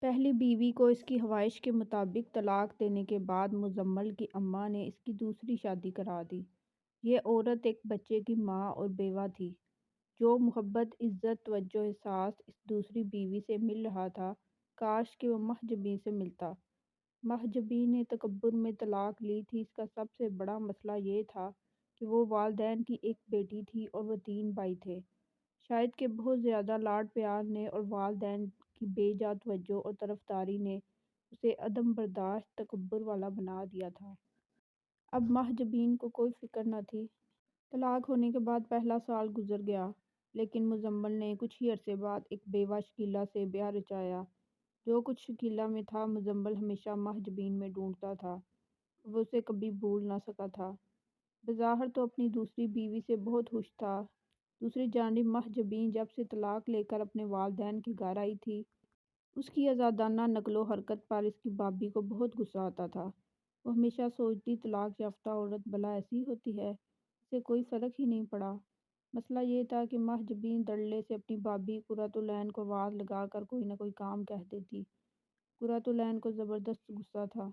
پہلی بیوی کو اس کی خواہش کے مطابق طلاق دینے کے بعد مزمل کی اماں نے اس کی دوسری شادی کرا دی۔ یہ عورت ایک بچے کی ماں اور بیوہ تھی۔ جو محبت، عزت، توجہ، احساس اس دوسری بیوی سے مل رہا تھا، کاش کہ وہ محجبین سے ملتا۔ محجبین نے تکبر میں طلاق لی تھی۔ اس کا سب سے بڑا مسئلہ یہ تھا کہ وہ والدین کی ایک بیٹی تھی اور وہ 3 بھائی تھے۔ شاید کہ بہت زیادہ لاڈ پیار نے اور والدین کی بے جا توجہ اور طرفداری نے اسے عدم برداشت تکبر والا بنا دیا تھا۔ اب محجبین کو کوئی فکر نہ تھی۔ طلاق ہونے کے بعد پہلا سال گزر گیا، لیکن مزمل نے کچھ ہی عرصے بعد ایک بیوہ شکیلہ سے بیاہ رچایا۔ جو کچھ شکیلہ میں تھا مزمل ہمیشہ محجبین میں ڈھونڈتا تھا۔ وہ اسے کبھی بھول نہ سکا تھا۔ بظاہر تو اپنی دوسری بیوی سے بہت خوش تھا۔ دوسری جانب محجبین جب سے طلاق لے کر اپنے والدین کے گھر آئی تھی، اس کی آزادانہ نقل و حرکت پر اس کی بھابھی کو بہت غصہ آتا تھا۔ وہ ہمیشہ سوچتی طلاق یافتہ عورت بھلا ایسی ہوتی ہے، اسے کوئی فرق ہی نہیں پڑا۔ مسئلہ یہ تھا کہ محجبین دھڑلے سے اپنی بھابھی قرۃ العین کو آواز لگا کر کوئی نہ کوئی کام کہہ دیتی۔ قرۃ العین کو زبردست غصہ تھا۔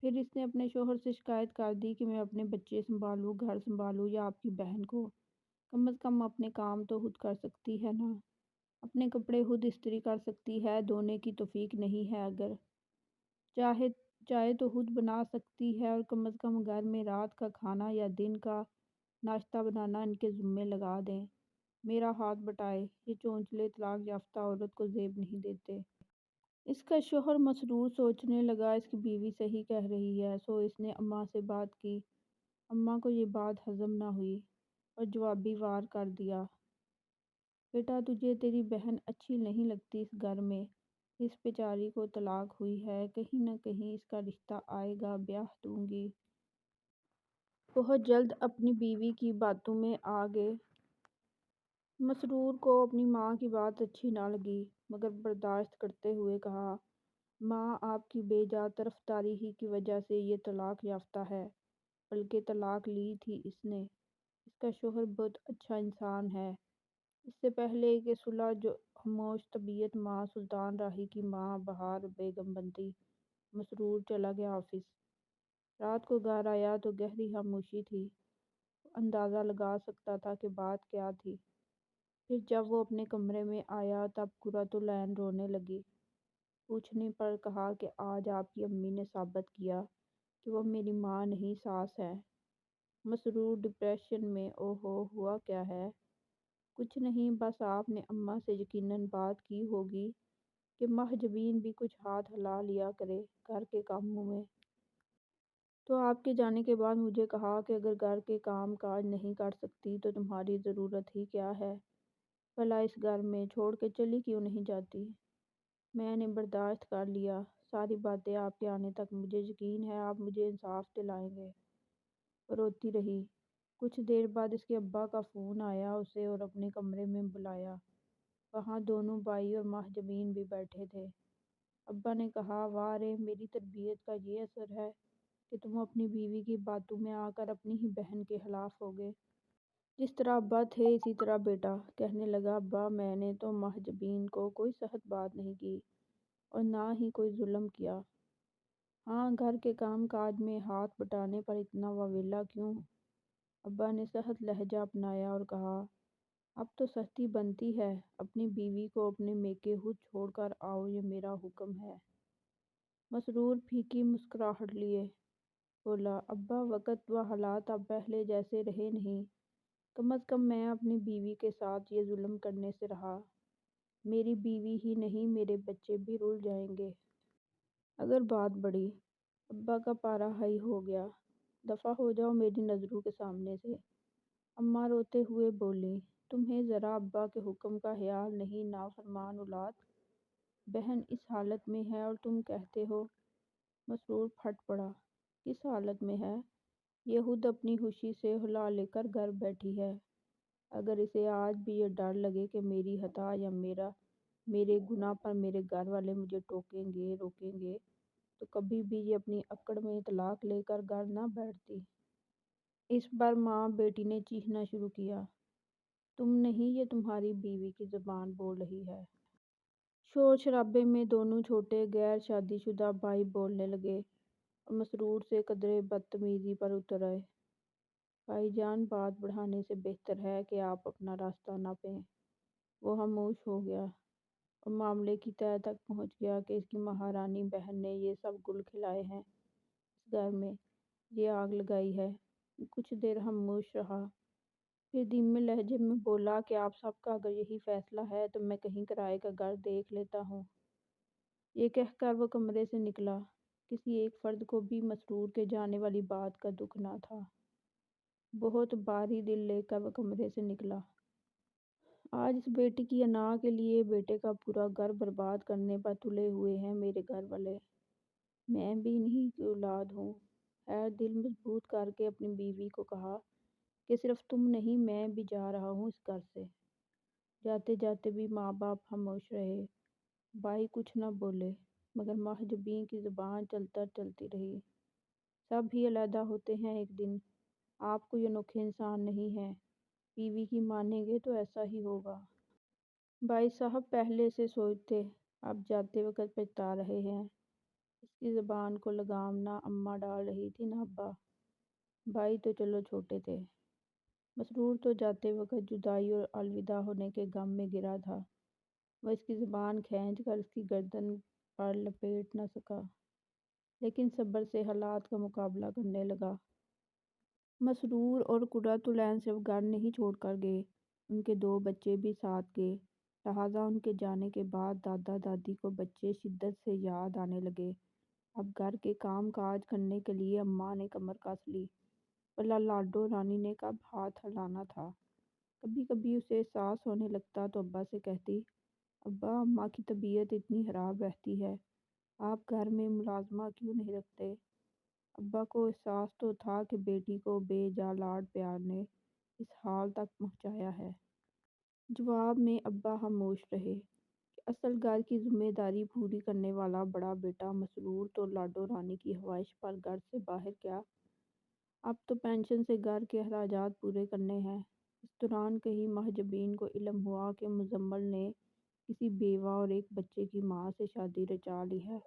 پھر اس نے اپنے شوہر سے شکایت کر دی کہ میں اپنے بچے سنبھالوں، گھر سنبھالوں یا آپ کی بہن کو، کم از کم اپنے کام تو خود کر سکتی ہے نا، اپنے کپڑے خود استری کر سکتی ہے، دھونے کی توفیق نہیں ہے، اگر چائے تو خود بنا سکتی ہے، اور کم از کم گھر میں رات کا کھانا یا دن کا ناشتہ بنانا ان کے ذمے لگا دیں۔ میرا ہاتھ بٹائے، یہ چونچلے طلاق یافتہ عورت کو زیب نہیں دیتے۔ اس کا شوہر مسرور سوچنے لگا اس کی بیوی صحیح کہہ رہی ہے، سو اس نے اماں سے بات کی۔ اماں کو یہ بات ہضم نہ ہوئی اور جوابی وار کر دیا، بیٹا تجھے تیری بہن اچھی نہیں لگتی اس گھر میں، اس بیچاری کو طلاق ہوئی ہے، کہیں نہ کہیں اس کا رشتہ آئے گا، بیاہ دوں گی۔ بہت جلد اپنی بیوی کی باتوں میں آ گئے۔ مسرور کو اپنی ماں کی بات اچھی نہ لگی، مگر برداشت کرتے ہوئے کہا، ماں آپ کی بے جا طرفداری ہی کی وجہ سے یہ طلاق یافتہ ہے، بلکہ طلاق لی تھی اس نے۔ اس کا شوہر بہت اچھا انسان ہے۔ اس سے پہلے کہ صلح جو خاموش طبیعت ماں سلطان راہی کی ماں بہار بیگم بنتی، مسرور چلا گیا آفس۔ رات کو گھر آیا تو گہری خاموشی تھی۔ وہ اندازہ لگا سکتا تھا کہ بات کیا تھی۔ پھر جب وہ اپنے کمرے میں آیا تب قرۃ العین رونے لگی۔ پوچھنے پر کہا کہ آج آپ کی امی نے ثابت کیا کہ وہ میری ماں نہیں ساس ہے۔ مسرور ڈپریشن میں، اوہو، ہوا کیا ہے؟ کچھ نہیں، بس آپ نے اماں سے یقیناً بات کی ہوگی کہ محجبین بھی کچھ ہاتھ ہلا لیا کرے گھر کے کاموں میں۔ تو آپ کے جانے کے بعد مجھے کہا کہ اگر گھر کے کام کاج نہیں کر سکتی تو تمہاری ضرورت ہی کیا ہے؟ بھلا اس گھر میں چھوڑ کے چلی کیوں نہیں جاتی؟ میں نے برداشت کر لیا۔ ساری باتیں آپ کے آنے تک مجھے یقین ہے آپ مجھے انصاف دلائیں گے۔ وہ روتی رہی۔ کچھ دیر بعد اس کے ابا کا فون آیا، اسے اور اپنے کمرے میں بلایا۔ وہاں دونوں بھائی اور محجبین بھی بیٹھے تھے۔ ابا نے کہا، واہ رے، میری تربیت کا یہ اثر ہے کہ تم اپنی بیوی کی باتوں میں آ کر اپنی ہی بہن کے خلاف ہو گئے۔ جس طرح ابا تھے اسی طرح بیٹا۔ کہنے لگا، ابا میں نے تو محجبین کو کوئی سخت بات نہیں کی اور نہ ہی کوئی ظلم کیا۔ ہاں، گھر کے کام کاج میں ہاتھ بٹانے پر اتنا واویلا کیوں؟ ابا نے سخت لہجہ اپنایا اور کہا، اب تو سختی بنتی ہے، اپنی بیوی کو اپنے میکے خود چھوڑ کر آؤ، یہ میرا حکم ہے۔ مسرور پھیکی مسکراہٹ لیے بولا، ابا وقت و حالات اب پہلے جیسے رہے نہیں، کم از کم میں اپنی بیوی کے ساتھ یہ ظلم کرنے سے رہا۔ میری بیوی ہی نہیں میرے بچے بھی رل جائیں گے اگر بات بڑھی۔ ابا کا پارا ہائی ہو گیا، دفع ہو جاؤ میری نظروں کے سامنے سے۔ اماں روتے ہوئے بولیں، تمہیں ذرا ابا کے حکم کا خیال نہیں، نافرمان اولاد، بہن اس حالت میں ہے اور تم کہتے ہو۔ مسرور پھٹ پڑا، کس حالت میں ہے؟ یہ خود اپنی خوشی سے ہلا لے کر گھر بیٹھی ہے۔ اگر اسے آج بھی یہ ڈر لگے کہ میری خطا یا میرے گناہ پر میرے گھر والے مجھے ٹوکیں گے، روکیں گے، تو کبھی بھی یہ اپنی اکڑ میں طلاق لے کر گھر نہ بیٹھتی۔ اس پر ماں بیٹی نے چیخنا شروع کیا، تم نہیں، یہ تمہاری بیوی کی زبان بول رہی ہے۔ شور شرابے میں دونوں چھوٹے غیر شادی شدہ بھائی بولنے لگے اور مسرور سے قدرے بدتمیزی پر اتر آئے۔ بھائی جان، بات بڑھانے سے بہتر ہے کہ آپ اپنا راستہ نہ پیں۔ وہ خاموش ہو گیا اور معاملے کی تہہ تک پہنچ گیا کہ اس کی مہارانی بہن نے یہ سب گل کھلائے ہیں، اس گھر میں یہ آگ لگائی ہے۔ کچھ دیر خاموش رہا، پھر دھیمے لہجے میں بولا کہ آپ سب کا اگر یہی فیصلہ ہے تو میں کہیں کرائے کا گھر دیکھ لیتا ہوں۔ یہ کہہ کر وہ کمرے سے نکلا۔ کسی ایک فرد کو بھی مسرور کے جانے والی بات کا دکھ نہ تھا۔ بہت بھاری دل لے کر وہ کمرے سے نکلا۔ آج اس بیٹی کی انا کے لیے بیٹے کا پورا گھر برباد کرنے پر تلے ہوئے ہیں میرے گھر والے۔ میں بھی انہی کی اولاد ہوں۔ خیر، دل مضبوط کر کے اپنی بیوی کو کہا کہ صرف تم نہیں، میں بھی جا رہا ہوں اس گھر سے۔ جاتے جاتے بھی ماں باپ خاموش رہے۔ بھائی کچھ نہ بولے، مگر محجوبین کی زبان چلتی رہی۔ سب ہی علیحدہ ہوتے ہیں ایک دن۔ آپ کوئی انوکھے انسان نہیں ہیں۔ بیوی کی مانیں گے تو ایسا ہی ہوگا۔ بھائی صاحب پہلے سے سوچتے، اب جاتے وقت پچھتا رہے ہیں۔ اس کی زبان کو لگام نہ اماں ڈال رہی تھی نہ ابا۔ بھائی تو چلو چھوٹے تھے۔ مسرور تو جاتے وقت جدائی اور الوداع ہونے کے غم میں گرا تھا۔ وہ اس کی زبان کھینچ کر اس کی گردن پر لپیٹ نہ سکا، لیکن صبر سے حالات کا مقابلہ کرنے لگا۔ مسرور اور قرۃ العین صرف گھر نہیں چھوڑ کر گئے، ان کے دو بچے بھی ساتھ گئے۔ لہٰذا ان کے جانے کے بعد دادا دادی کو بچے شدت سے یاد آنے لگے۔ اب گھر کے کام کاج کرنے کے لیے اماں نے کمر کس لی۔ بھلا لاڈو رانی نے کب ہاتھ ہلانا تھا؟ کبھی کبھی اسے احساس ہونے لگتا تو ابا سے کہتی، ابا، اماں کی طبیعت اتنی خراب رہتی ہے، آپ گھر میں ملازمہ کیوں نہیں رکھتے؟ ابا کو احساس تو تھا کہ بیٹی کو بے جا لاڈ پیار نے اس حال تک پہنچایا ہے۔ جواب میں ابا خاموش رہے کہ اصل گھر کی ذمہ داری پوری کرنے والا بڑا بیٹا مسرور تو لاڈو رانی کی خواہش پر گھر سے باہر کیا، اب تو پینشن سے گھر کے اخراجات پورے کرنے ہیں۔ اس دوران کہیں محجوبین کو علم ہوا کہ مزمل نے کسی بیوہ اور ایک بچے کی ماں سے شادی رچا لی ہے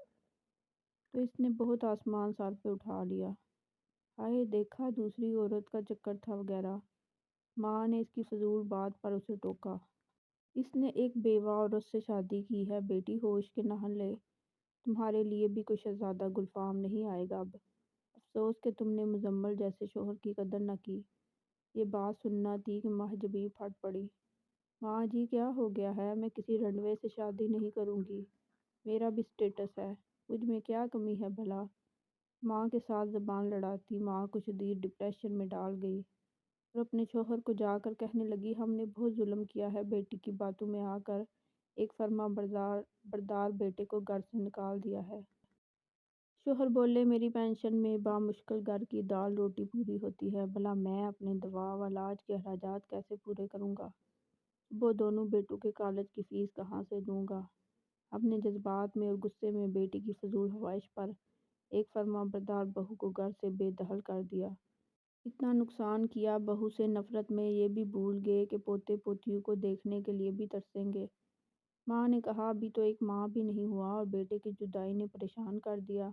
تو اس نے بہت آسمان سر پہ اٹھا لیا۔ ہائے، دیکھا دوسری عورت کا چکر تھا وغیرہ۔ ماں نے اس کی فضول بات پر اسے ٹوکا۔ اس نے ایک بیوہ عورت سے شادی کی ہے، بیٹی ہوش کے نہن لے، تمہارے لیے بھی کوئی شہزادہ گلفام نہیں آئے گا اب۔ افسوس کہ تم نے مزمل جیسے شوہر کی قدر نہ کی۔ یہ بات سننا تھی کہ محجوبی پھٹ پڑی۔ ماں جی، کیا ہو گیا ہے؟ میں کسی رنڈوے سے شادی نہیں کروں گی، میرا بھی اسٹیٹس ہے، مجھ میں کیا کمی ہے بھلا؟ ماں کے ساتھ زبان لڑاتی ماں کو شدید ڈپریشن میں ڈال گئی اور اپنے شوہر کو جا کر کہنے لگی، ہم نے بہت ظلم کیا ہے، بیٹی کی باتوں میں آ کر ایک فرما بردار بیٹے کو گھر سے نکال دیا ہے۔ شوہر بولے، میری پینشن میں بامشکل گھر کی دال روٹی پوری ہوتی ہے، بھلا میں اپنے دوا و علاج کے اخراجات کیسے پورے کروں گا؟ صبح دونوں بیٹوں کے کالج کی فیس کہاں سے دوں گا؟ اپنے جذبات میں اور غصے میں بیٹی کی فضول خواہش پر ایک فرما بردار بہو کو گھر سے بے دخل کر دیا۔ اتنا نقصان کیا، بہو سے نفرت میں یہ بھی بھول گئے کہ پوتے پوتیوں کو دیکھنے کے لیے بھی ترسیں گے۔ ماں نے کہا، ابھی تو ایک ماہ بھی نہیں ہوا اور بیٹے کی جدائی نے پریشان کر دیا۔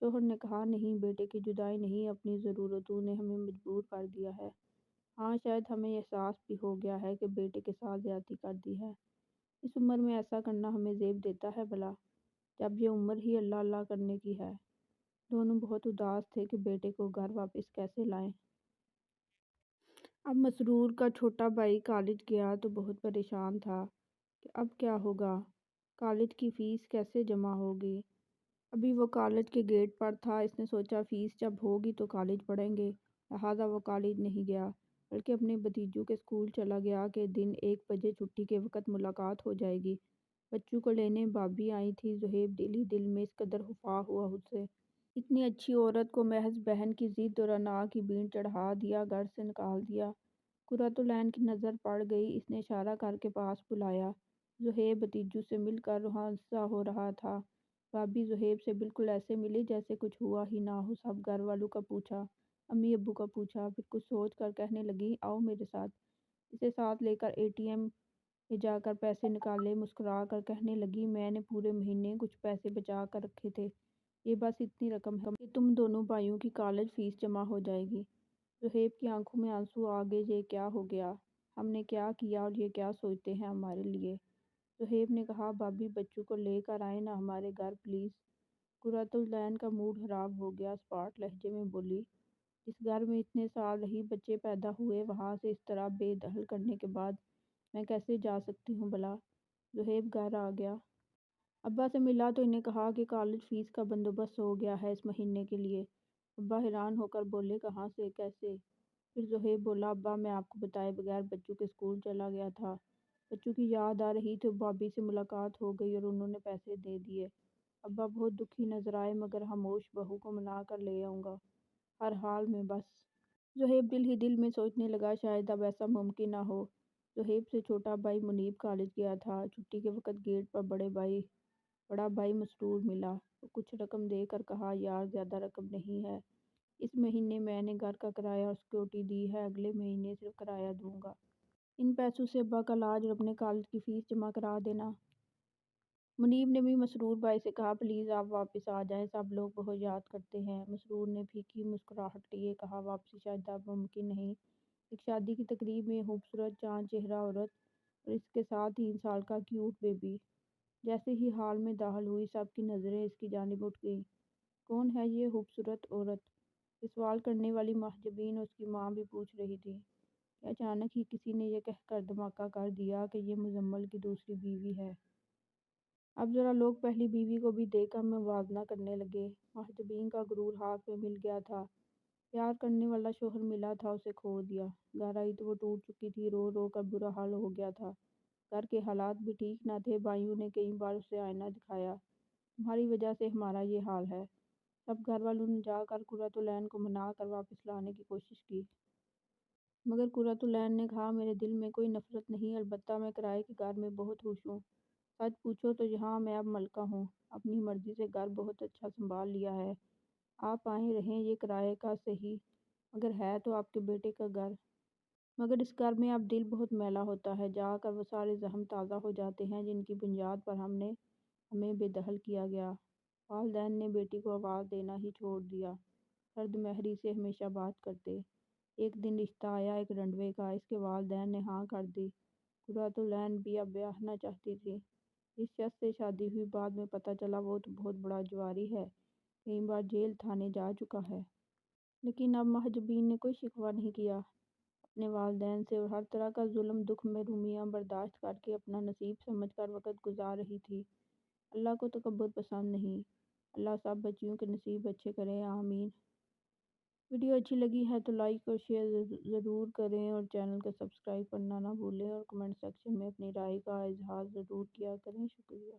شوہر نے کہا، نہیں، بیٹے کی جدائی نہیں، اپنی ضرورتوں نے ہمیں مجبور کر دیا ہے۔ ہاں، شاید ہمیں احساس بھی ہو گیا ہے کہ بیٹے کے ساتھ زیادتی کر دی ہے۔ اس عمر میں ایسا کرنا ہمیں زیب دیتا ہے بھلا، جب یہ عمر ہی اللہ اللہ کرنے کی ہے۔ دونوں بہت اداس تھے کہ بیٹے کو گھر واپس کیسے لائیں۔ اب مسرور کا چھوٹا بھائی کالج گیا تو بہت پریشان تھا کہ اب کیا ہوگا، کالج کی فیس کیسے جمع ہوگی۔ ابھی وہ کالج کے گیٹ پر تھا، اس نے سوچا فیس جب ہوگی تو کالج پڑھیں گے، لہٰذا وہ کالج نہیں گیا بلکہ اپنے بھتیجوں کے اسکول چلا گیا کہ دن 1 بجے چھٹی کے وقت ملاقات ہو جائے گی۔ بچوں کو لینے بھابھی آئی تھی۔ زہیب دل ہی دل میں اس قدر خفا ہوا اس سے۔ اتنی اچھی عورت کو محض بہن کی ضد اور انا کی بین چڑھا دیا، گھر سے نکال دیا۔ قرۃ العین کی نظر پڑ گئی، اس نے اشارہ کر کے پاس بلایا۔ زہیب بھتیجوں سے مل کر روحانسا ہو رہا تھا۔ بھابھی زہیب سے بالکل ایسے ملی جیسے کچھ ہوا ہی نہ ہو۔ سب گھر والوں کا پوچھا، امی ابو کا پوچھا، پھر کچھ سوچ کر کہنے لگی، آؤ میرے ساتھ۔ اسے ساتھ لے کر اے ٹی ایم لے جا کر پیسے نکالے، مسکرا کر کہنے لگی، میں نے پورے مہینے کچھ پیسے بچا کر رکھے تھے، یہ بس اتنی رقم ہے کہ تم دونوں بھائیوں کی کالج فیس جمع ہو جائے گی۔ صہیب کی آنکھوں میں آنسو آ گئے، یہ کیا ہو گیا؟ ہم نے کیا کیا اور یہ کیا سوچتے ہیں ہمارے لیے؟ صہیب نے کہا، بھابی بچوں کو لے کر آئیں نا ہمارے گھر پلیز۔ قرۃ العین کا موڈ خراب ہو گیا، اسپاٹ لہجے میں بولی، جس گھر میں اتنے سال رہی، بچے پیدا ہوئے، وہاں سے اس طرح بے دخل کرنے کے بعد میں کیسے جا سکتی ہوں بھلا؟ صہیب گھر آ گیا۔ ابا سے ملا تو انہیں کہا کہ کالج فیس کا بندوبست ہو گیا ہے اس مہینے کے لیے۔ ابا حیران ہو کر بولے، کہاں سے، کیسے؟ پھر صہیب بولا، ابا میں آپ کو بتائے بغیر بچوں کے اسکول چلا گیا تھا، بچوں کی یاد آ رہی تو بھابی سے ملاقات ہو گئی اور انہوں نے پیسے دے دیے۔ ابا بہت دکھی نظر آئے، مگر خاموش، بہو کو منا کر لے آؤں گا ہر حال میں بس۔ صہیب دل ہی دل میں سوچنے لگا، شاید اب ایسا ممکن نہ ہو۔ صہیب سے چھوٹا بھائی منیب کالج گیا تھا، چھٹی کے وقت گیٹ پر بڑا بھائی مسرور ملا، وہ کچھ رقم دے کر کہا، یار زیادہ رقم نہیں ہے، اس مہینے میں نے گھر کا کرایہ اور سیکورٹی دی ہے، اگلے مہینے صرف کرایہ دوں گا، ان پیسوں سے ابا کا علاج اور اپنے کالج کی فیس جمع کرا دینا۔ منیب نے بھی مسرور بھائی سے کہا، پلیز آپ واپس آ جائیں، سب لوگ بہت یاد کرتے ہیں۔ مسرور نے پھیکی مسکراہٹ لیے کہا، واپسی شاید اب ممکن نہیں، ایک شادی کی تقریب میں خوبصورت چاند چہرہ عورت اور اس کے ساتھ 3 سال کا کیوٹ بیبی۔ جیسے ہی ہال میں داخل ہوئی، سب کی نظریں اس کی جانب اٹھ گئیں۔ کون ہے یہ خوبصورت عورت؟ یہ سوال کرنے والی محجوبین اور اس کی ماں بھی پوچھ رہی تھی کہ اچانک ہی کسی نے یہ کہہ کر دھماکہ کر دیا کہ یہ مزمل کی دوسری بیوی ہے۔ اب ذرا لوگ پہلی بیوی کو بھی دیکھ کر موازنہ کرنے لگے۔ محجوبین کا غرور ہاتھ میں مل گیا تھا، پیار کرنے والا شوہر ملا تھا، اسے کھو دیا۔ گھر آئی تو وہ ٹوٹ چکی تھی، رو رو کر برا حال ہو گیا تھا، گھر کے حالات بھی ٹھیک نہ تھے، بھائیوں نے کئی بار اسے آئینہ دکھایا، تمہاری وجہ سے ہمارا یہ حال ہے۔ تب گھر والوں نے جا کر قرۃ العین کو منا کر واپس لانے کی کوشش کی، مگر قرۃ العین نے کہا، میرے دل میں کوئی نفرت نہیں، البتہ میں کرائے کے گھر میں بہت خوش ہوں، سچ پوچھو تو یہاں میں اب ملکہ ہوں، اپنی مرضی سے گھر بہت اچھا سنبھال لیا ہے، آپ آئیں رہیں، یہ کرائے کا صحیح، مگر ہے تو آپ کے بیٹے کا گھر، مگر اس گھر میں اب دل بہت میلا ہوتا ہے، جا کر وہ سارے زخم تازہ ہو جاتے ہیں جن کی بنیاد پر ہمیں بے دخل کیا گیا۔ والدین نے بیٹی کو آواز دینا ہی چھوڑ دیا، سرد مہری سے ہمیشہ بات کرتے۔ ایک دن رشتہ آیا، ایک رنڈوے کا، اس کے والدین نے ہاں کر دی۔ قرۃ العین بھی اب بیاہ نہ چاہتی تھی، جس شخص سے شادی ہوئی بعد میں پتہ چلا وہ تو بہت بڑا جواری ہے، کئی بار جیل تھانے جا چکا ہے۔ لیکن اب محجوبین نے کوئی شکوہ نہیں کیا اپنے والدین سے، اور ہر طرح کا ظلم، دکھ، محرومیاں برداشت کر کے اپنا نصیب سمجھ کر وقت گزار رہی تھی۔ اللہ کو تکبر پسند نہیں، اللہ سب بچیوں کے نصیب اچھے کرے، آمین۔ ویڈیو اچھی لگی ہے تو لائک اور شیئر ضرور کریں اور چینل کو سبسکرائب کرنا نہ بھولیں، اور کمنٹ سیکشن میں اپنی رائے کا اظہار ضرور کیا کریں، شکریہ۔